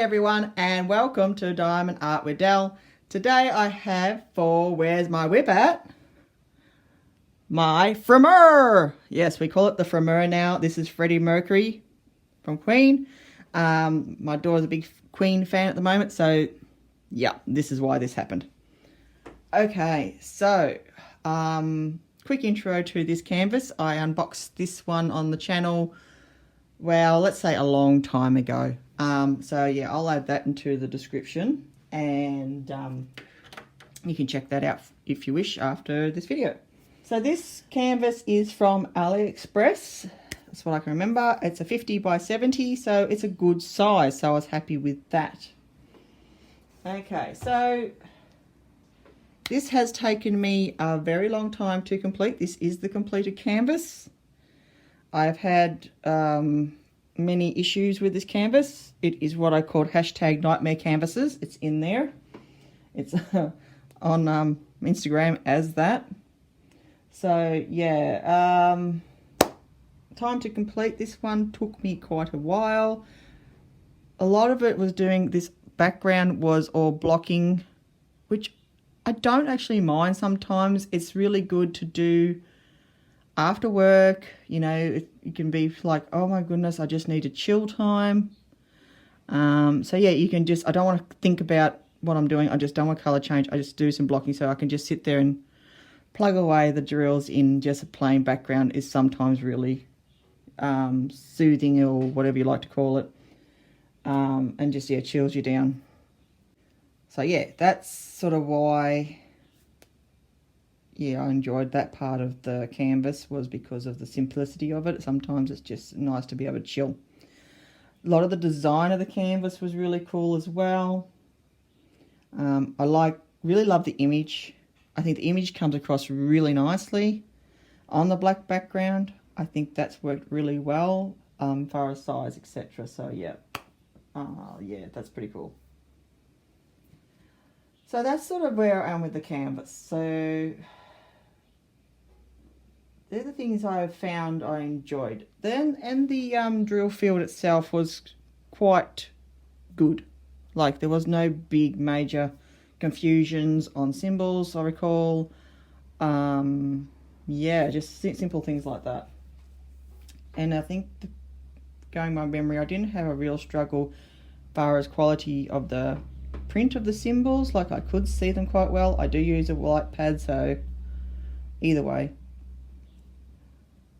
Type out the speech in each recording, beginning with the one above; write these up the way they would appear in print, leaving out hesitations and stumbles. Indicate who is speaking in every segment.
Speaker 1: everyone, and welcome to Diamond Art with Del. Today I have for Where's My Whip At? My Framer. Yes, we call it the Framer now. This is Freddie Mercury from Queen. My daughter's a big Queen fan at the moment, so yeah, this is why this happened. Okay, so quick intro to this canvas. I unboxed this one on the channel, well, let's say a long time ago. So yeah, I'll add that into the description, and you can check that out if you wish after this video. So this canvas is from AliExpress. That's what I can remember. It's a 50 by 70, so it's a good size, so I was happy with that. Okay, so this has taken me a very long time to complete. This is the completed canvas. I've had many issues with this canvas. It is what I called hashtag nightmare canvases. It's in there. It's on Instagram as that. So yeah, time to complete this one took me quite a while. A lot of it was doing this background was all blocking, which I don't actually mind sometimes. It's really good to do after work, you know. It can be like, oh my goodness, I just need a chill time. So yeah, you can just, I don't want to think about what I'm doing. I just don't want color change. I just do some blocking, so I can just sit there and plug away the drills in. Just a plain background is sometimes really soothing, or whatever you like to call it. And just, yeah, chills you down. So yeah, that's sort of why, yeah, I enjoyed that part of the canvas, was because of the simplicity of it. Sometimes it's just nice to be able to chill. A lot of the design of the canvas was really cool as well. I really love the image. I think the image comes across really nicely on the black background. I think that's worked really well, far as size, etc. So yeah, yeah, that's pretty cool. So that's sort of where I am with the canvas. So they're the things I've found I enjoyed. And the drill field itself was quite good. Like, there was no big major confusions on symbols, I recall. Yeah, just simple things like that. And I think, going by memory, I didn't have a real struggle as far as quality of the print of the symbols. Like, I could see them quite well. I do use a white pad, so either way.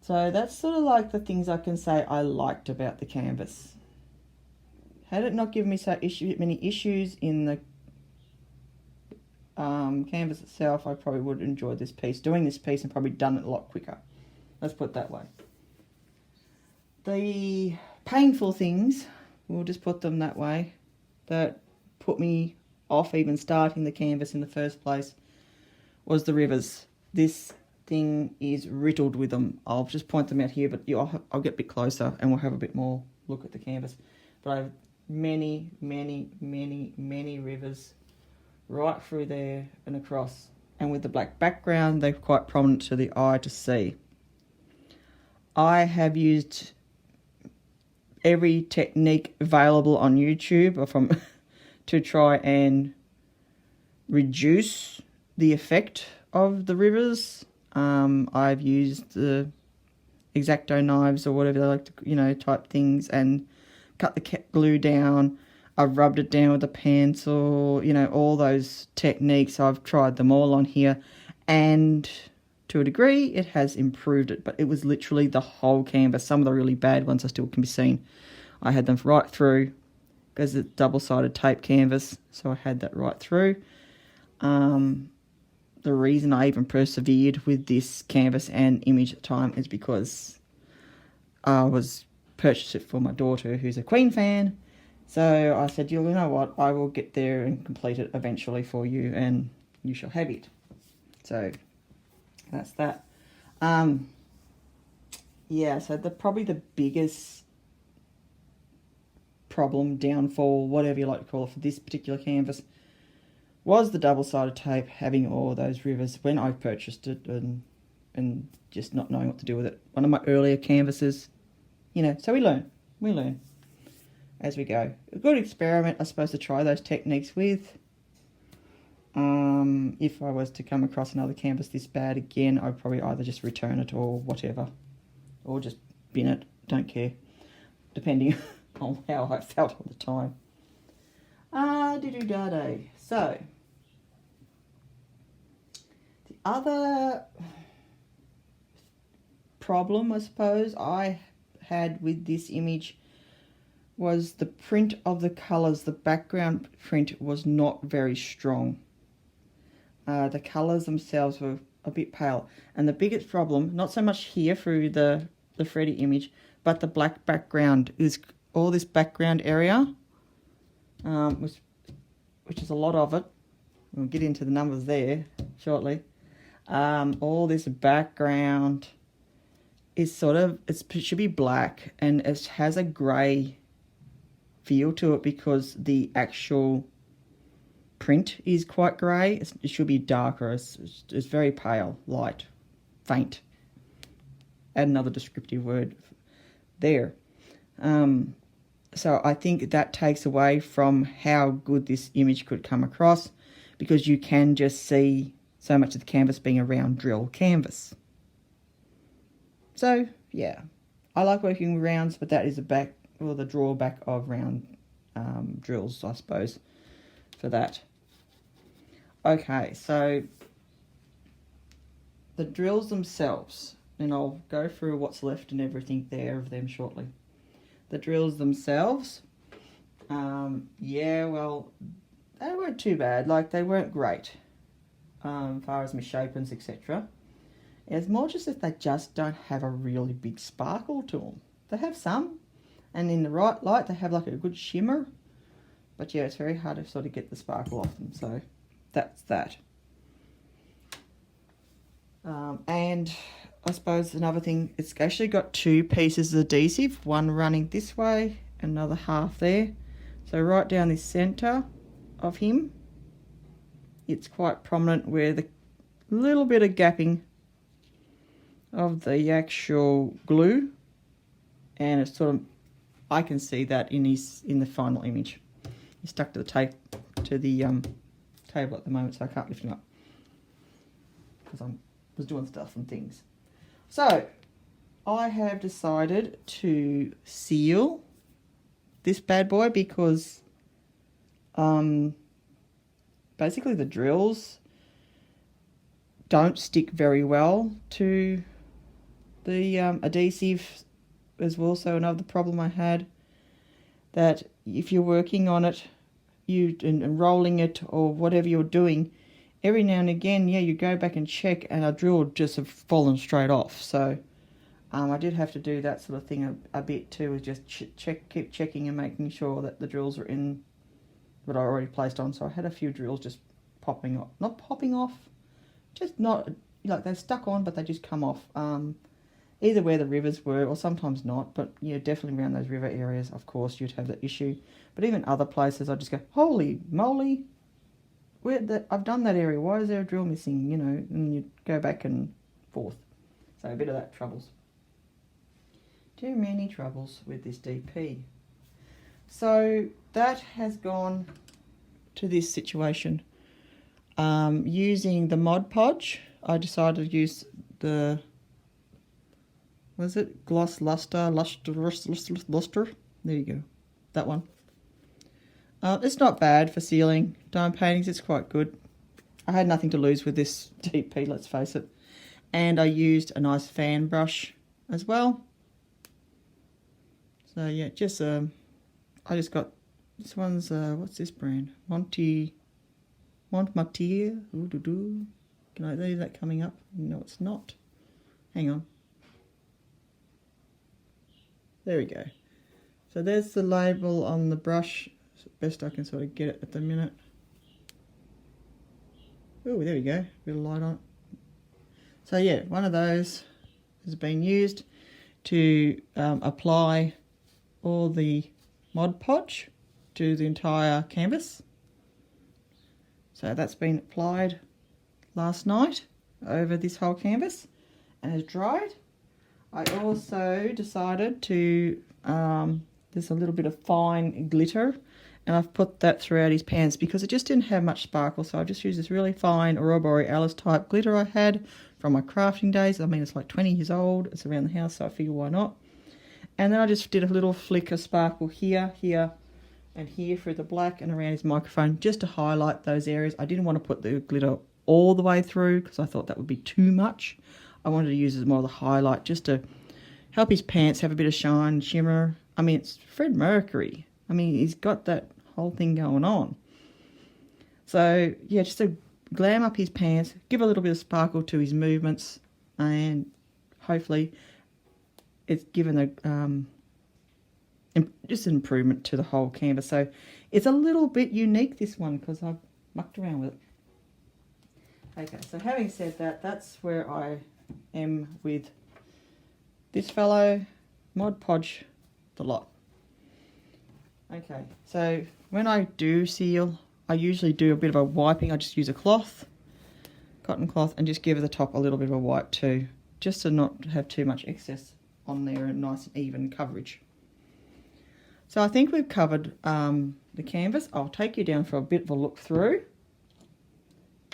Speaker 1: So that's sort of like the things I can say I liked about the canvas. Had it not given me many issues in the canvas itself, I probably would have enjoyed this piece. Doing this piece and probably done it a lot quicker. Let's put it that way. The painful things, we'll just put them that way, that put me off even starting the canvas in the first place, was the rivers. This thing is riddled with them. I'll just point them out here, but I'll get a bit closer and we'll have a bit more look at the canvas. But I have many rivers right through there and across, and with the black background, they're quite prominent to the eye to see. I have used every technique available on YouTube or to try and reduce the effect of the rivers. I've used the X-Acto knives or whatever they like to, you know, type things, and cut the glue down. I've rubbed it down with a pencil, you know, all those techniques. I've tried them all on here, and to a degree it has improved it, but it was literally the whole canvas. Some of the really bad ones I still can be seen. I had them right through because it's double-sided tape canvas, so I had that right through. The reason I even persevered with this canvas and image at the time is because I was purchased it for my daughter, who's a Queen fan. So I said, you know what, I will get there and complete it eventually for you, and you shall have it. So that's that. Yeah, so probably the biggest problem, downfall, whatever you like to call it, for this particular canvas was the double-sided tape having all those rivers when I purchased it, and just not knowing what to do with it. One of my earlier canvases, you know, so we learn. as we go. A good experiment, I suppose, to try those techniques with. If I was to come across another canvas this bad again, I'd probably either just return it or whatever, or just bin it, don't care, depending on how I felt at the time. So, the other problem, I suppose, I had with this image was the print of the colours. The background print was not very strong. The colours themselves were a bit pale. And the biggest problem, not so much here through the Freddy image, but the black background is all this background area, which is a lot of it. We'll get into the numbers there shortly. All this background is sort of, it should be black, and it has a grey feel to it because the actual print is quite grey. It should be darker. It's very pale, light, faint. Add another descriptive word there. So I think that takes away from how good this image could come across, because you can just see so much of the canvas being a round drill canvas. So yeah, I like working with rounds, but that is the drawback of round drills, I suppose, for that. Okay, so the drills themselves, and I'll go through what's left and everything there of them shortly. The drills themselves, yeah, well, they weren't too bad. Like, they weren't great as far as misshapeness, etc. It's more just that they just don't have a really big sparkle to them. They have some, and in the right light they have like a good shimmer, but yeah, it's very hard to sort of get the sparkle off them, so that's that. And I suppose another thing, it's actually got two pieces of adhesive, one running this way, another half there. So right down the centre of him, it's quite prominent where the little bit of gapping of the actual glue, and it's sort of, I can see that in the final image. He's stuck to the tape, to the table at the moment, so I can't lift him up because I was doing stuff and things. So I have decided to seal this bad boy because basically the drills don't stick very well to the adhesive as well. So another problem I had, that if you're working on it, and rolling it or whatever you're doing, every now and again, yeah, you go back and check, and a drill would just have fallen straight off. So I did have to do that sort of thing a bit too, is just keep checking and making sure that the drills are in what I already placed on. So I had a few drills just not popping off, just not, like, they're stuck on, but they just come off. Either where the rivers were, or sometimes not, but yeah, definitely around those river areas, of course, you'd have that issue. But even other places, I just go, holy moly, I've done that area, why is there a drill missing, you know, and you go back and forth. So a bit of that troubles. Too many troubles with this DP. So that has gone to this situation. Using the Mod Podge, I decided to use the, was it Gloss Luster? There you go, that one. It's not bad for sealing dime paintings, it's quite good. I had nothing to lose with this DP, let's face it. And I used a nice fan brush as well. So yeah, just I just got, this one's, what's this brand? Montmatier. Can I leave that coming up? No, it's not. Hang on. There we go. So there's the label on the brush. It's the best I can sort of get it at the minute. Oh, there we go. Bit of light on it. So yeah, one of those has been used to apply all the Mod Podge to the entire canvas. So that's been applied last night over this whole canvas and has dried. I also decided to there's a little bit of fine glitter, and I've put that throughout his pants because it just didn't have much sparkle, so I've just used this really fine Aurora Borealis type glitter I had from my crafting days. I mean, it's like 20 years old, it's around the house, so I figure why not. And then I just did a little flick of sparkle here, here, and here through the black and around his microphone, just to highlight those areas. I didn't want to put the glitter all the way through because I thought that would be too much. I wanted to use it as more of the highlight, just to help his pants have a bit of shine, shimmer. I mean, it's Fred Mercury. I mean, he's got that whole thing going on. So, yeah, just to glam up his pants, give a little bit of sparkle to his movements, and hopefully it's given a just an improvement to the whole canvas. So it's a little bit unique, this one, because I've mucked around with it. Okay, so having said that, that's where I am with this fellow, Mod Podge the lot. Okay, so when I do seal, I usually do a bit of a wiping. I just use a cloth, cotton cloth, and just give the top a little bit of a wipe too, just to not have too much excess on there and nice and even coverage. So I think we've covered the canvas. I'll take you down for a bit of a look through,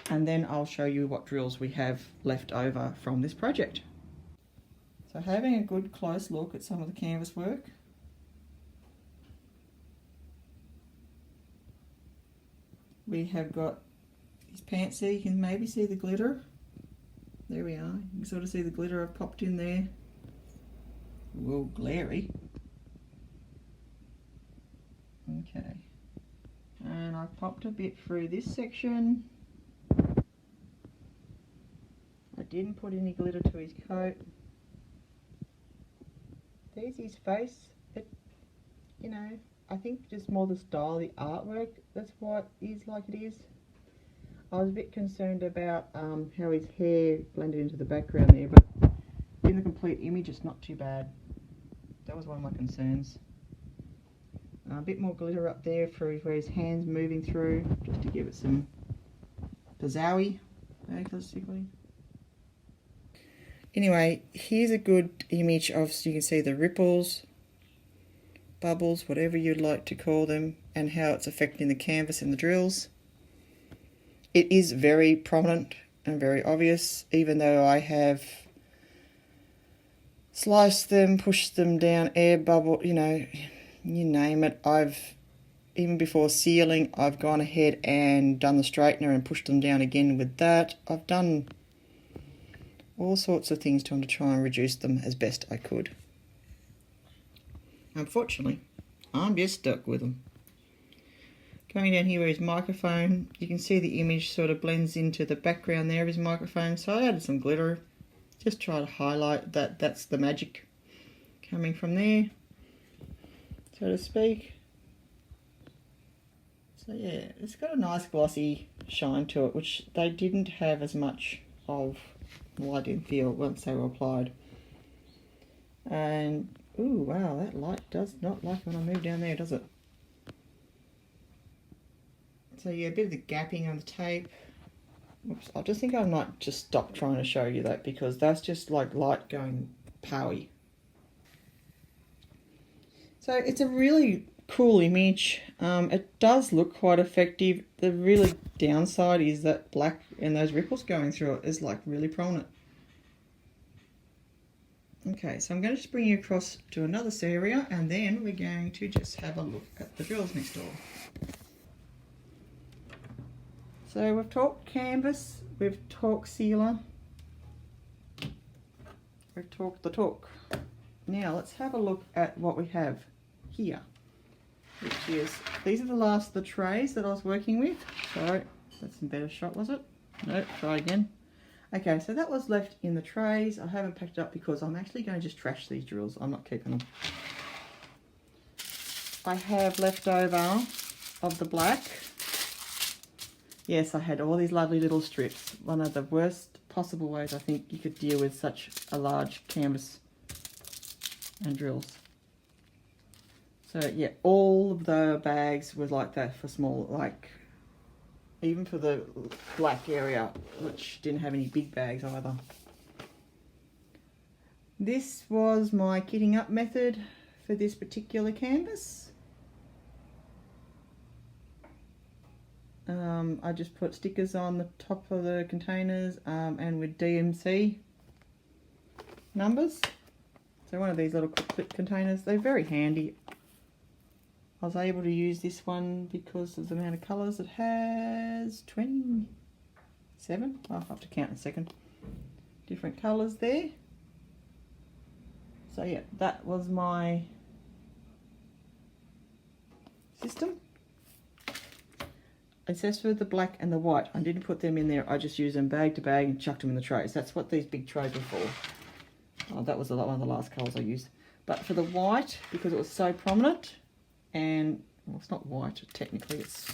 Speaker 1: and then I'll show you what drills we have left over from this project. So having a good close look at some of the canvas work. We have got his pants there. You can maybe see the glitter. There we are. You can sort of see the glitter I've popped in there. Well, glary. Okay. And I've popped a bit through this section. I didn't put any glitter to his coat. There's his face. It, you know, I think just more the style, the artwork, that's why it is like it is. I was a bit concerned about how his hair blended into the background there, but in the complete image it's not too bad. That was one of my concerns. A bit more glitter up there for where his hand's moving through, just to give it some pizzowie, basically. Anyway, here's a good image of, so you can see the ripples, bubbles, whatever you'd like to call them, and how it's affecting the canvas and the drills. It is very prominent and very obvious, even though I have sliced them, pushed them down, air bubble, you know, you name it. Even before sealing, I've gone ahead and done the straightener and pushed them down again with that. I've done all sorts of things to try and reduce them as best I could. Unfortunately, I'm just stuck with them. Going down here where his microphone, you can see the image sort of blends into the background there of his microphone. So I added some glitter, just try to highlight that that's the magic coming from there, so to speak. So yeah, it's got a nice glossy shine to it, which they didn't have as much of, well, I didn't feel once they were applied. And ooh, wow, that light does not like when I move down there, does it? So yeah, a bit of the gapping on the tape. Oops, I just think I might just stop trying to show you that, because that's just like light going powy. So it's a really cool image. It does look quite effective. The really downside is that black and those ripples going through it is like really prominent. Okay, so I'm going to just bring you across to another area, and then we're going to just have a look at the drills next door. So we've talked canvas, we've talked sealer, we've talked the talk. Now let's have a look at what we have here, which is, these are the last of the trays that I was working with. So that's a better shot, was it? No, try again. Okay, so that was left in the trays. I haven't packed it up because I'm actually going to just trash these drills. I'm not keeping them. I have leftover of the black. Yes, I had all these lovely little strips. One of the worst possible ways I think you could deal with such a large canvas and drills. So yeah, all of the bags were like that for small, like even for the black area, which didn't have any big bags either. This was my kitting up method for this particular canvas. I just put stickers on the top of the containers and with DMC numbers. So one of these little quick clip containers, they're very handy. I was able to use this one because of the amount of colours it has. 27, I'll have to count in a second. Different colours there. So yeah, that was my system. Except for the black and the white, I didn't put them in there. I just used them bag to bag and chucked them in the trays. That's what these big trays were for. Oh, that was one of the last colours I used. But for the white, because it was so prominent, and well, it's not white technically, it's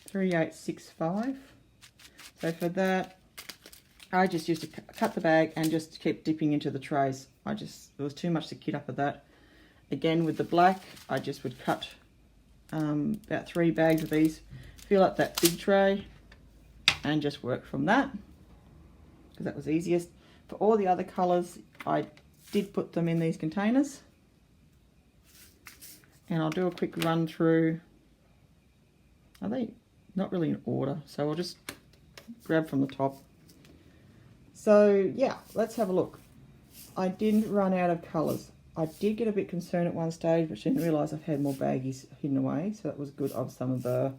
Speaker 1: 3865. So for that, I just used to cut the bag and just keep dipping into the trays. There was too much to kit up with that. Again, with the black, I just would cut about 3 bags of these, fill up that big tray, and just work from that, because that was easiest. For all the other colours, I did put them in these containers. And I'll do a quick run through. Are they not really in order? So I'll just grab from the top. So yeah, let's have a look. I didn't run out of colours. I did get a bit concerned at one stage, but didn't realise I've had more baggies hidden away. So that was good of some of the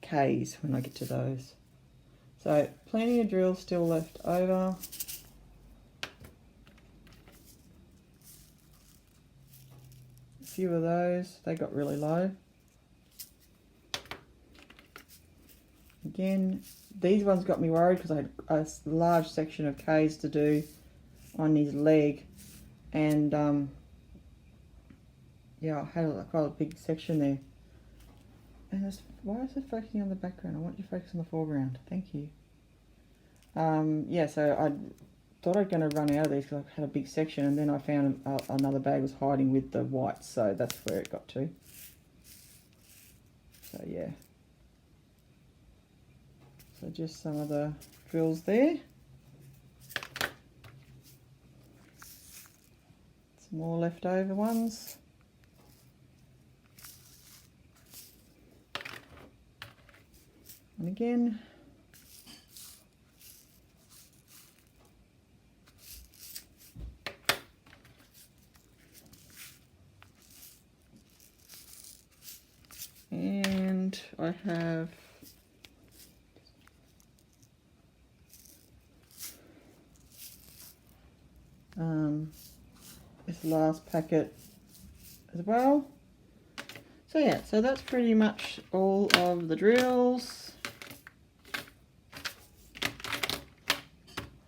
Speaker 1: K's when I get to those. So plenty of drills still left over. A few of those, they got really low. Again, these ones got me worried because I had a large section of K's to do on his leg. And yeah, I had quite a big section there. And why is it focusing on the background? I want you to focus on the foreground. Thank you. Yeah, so I thought I'd going to run out of these because I had a big section, and then I found another bag was hiding with the whites, so that's where it got to. So yeah. So just some of the drills there. Some more leftover ones. And again, and I have this last packet as well. So yeah, so that's pretty much all of the drills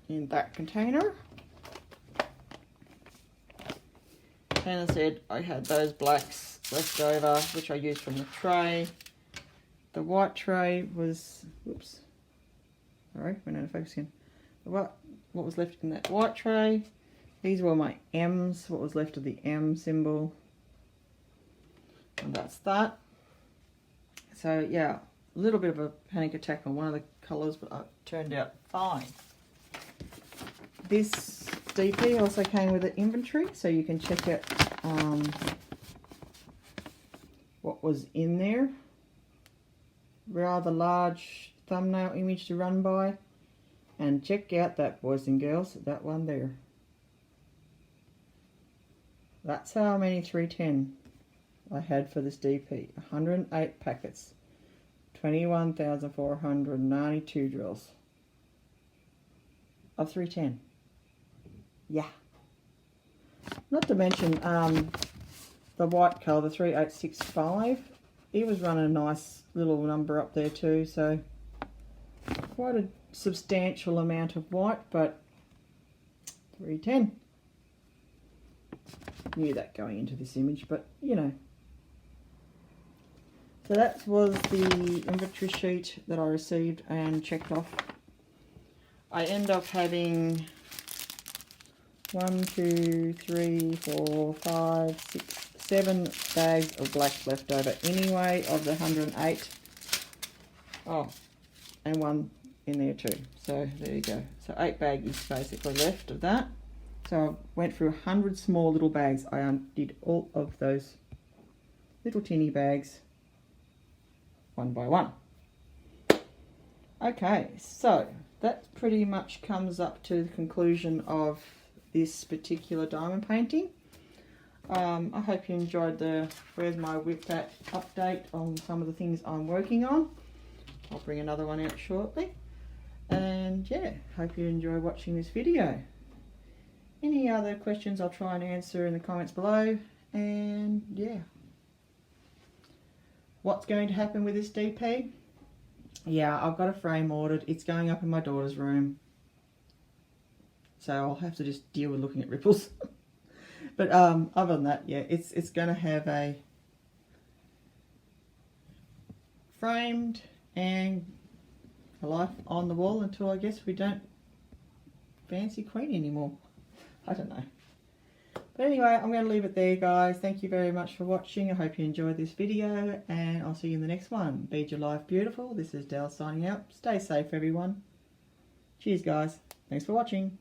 Speaker 1: in that container. And I said I had those blacks left over, which I used from the tray. The white tray was, whoops, sorry, went out of focus again. What was left in that white tray? These were my M's, what was left of the M symbol. And that's that. So yeah, a little bit of a panic attack on one of the colours, but it turned out fine. This DP also came with an inventory, so you can check out what was in there. Rather large thumbnail image to run by. And check out that, boys and girls, that one there. That's how many 310 I had for this DP. 108 packets. 21,492 drills. Of 310. Yeah. Not to mention the white colour, the 3865. It was running a nice little number up there too, so quite a substantial amount of white, but 310. Knew that going into this image, but you know. So that was the inventory sheet that I received and checked off. I end up having 1, 2, 3, 4, 5, 6, 7 bags of blacks left over anyway of the 108. Oh, and one in there too. So there you go. So 8 baggies basically left of that. So I went through 100 small little bags. I undid all of those little tinny bags one by one. Okay, so that pretty much comes up to the conclusion of this particular diamond painting. I hope you enjoyed the Where's My WIP At update on some of the things I'm working on. I'll bring another one out shortly. And yeah, hope you enjoy watching this video. Any other questions I'll try and answer in the comments below. And yeah. What's going to happen with this DP? Yeah, I've got a frame ordered. It's going up in my daughter's room. So I'll have to just deal with looking at ripples. But other than that, yeah, it's going to have a framed and a life on the wall until I guess we don't fancy queen anymore. I don't know. But anyway, I'm going to leave it there, guys. Thank you very much for watching. I hope you enjoyed this video, and I'll see you in the next one. Be your life beautiful. This is Del signing out. Stay safe, everyone. Cheers, guys. Thanks for watching.